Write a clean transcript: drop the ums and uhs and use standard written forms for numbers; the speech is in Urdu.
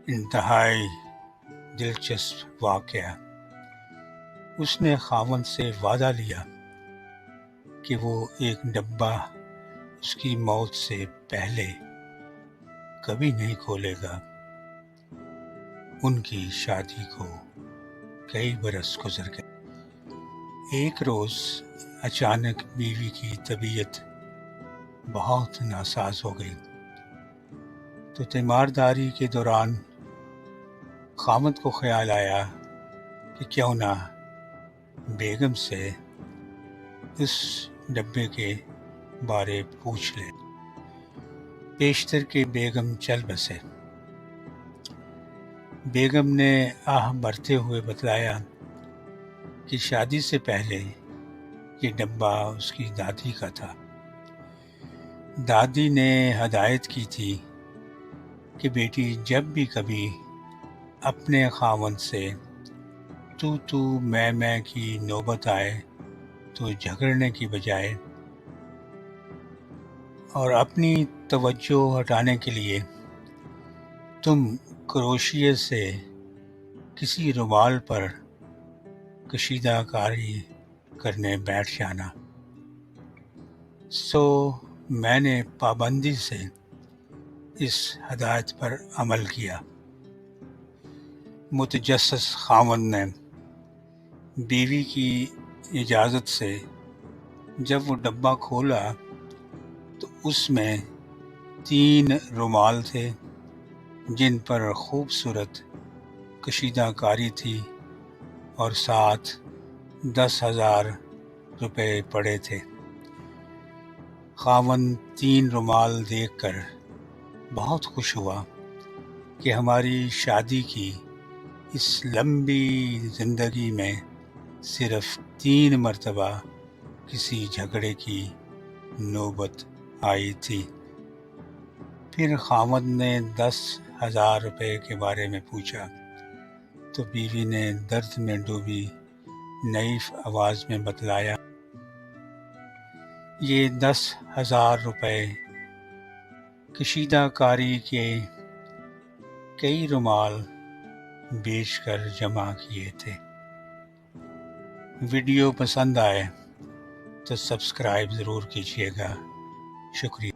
انتہائی دلچسپ واقعہ۔ اس نے خاوند سے وعدہ لیا کہ وہ ایک ڈبہ اس کی موت سے پہلے کبھی نہیں کھولے گا۔ ان کی شادی کو کئی برس گزر گئے۔ ایک روز اچانک بیوی کی طبیعت بہت ناساز ہو گئی تو تیمارداری کے دوران خاوند کو خیال آیا کہ کیوں نہ بیگم سے اس ڈبے کے بارے پوچھ لے۔ پیشتر کے بیگم چل بسے۔ بیگم نے آہ بھرتے ہوئے بتلایا کہ شادی سے پہلے یہ ڈبہ اس کی دادی کا تھا۔ دادی نے ہدایت کی تھی کہ بیٹی جب بھی کبھی اپنے خاوند سے تو میں کی نوبت آئے تو جھگڑنے کی بجائے اور اپنی توجہ ہٹانے کے لیے تم کروشیے سے کسی رومال پر کشیدہ کاری کرنے بیٹھ جانا۔ سو میں نے پابندی سے اس ہدایت پر عمل کیا۔ متجسس خاوند نے بیوی کی اجازت سے جب وہ ڈبہ کھولا تو اس میں 3 رومال تھے جن پر خوبصورت کشیدہ کاری تھی اور ساتھ 10,000 روپے پڑے تھے۔ خاوند 3 رومال دیکھ کر بہت خوش ہوا کہ ہماری شادی کی اس لمبی زندگی میں صرف 3 مرتبہ کسی جھگڑے کی نوبت آئی تھی۔ پھر خاوند نے 10,000 روپے کے بارے میں پوچھا تو بیوی نے درد میں ڈوبی نحیف آواز میں بتلایا، یہ 10,000 روپے کشیدہ کاری کے کئی رومال بیچ کر جمع کیے تھے۔ ویڈیو پسند آئے تو سبسکرائب ضرور کیجیے گا۔ شکریہ۔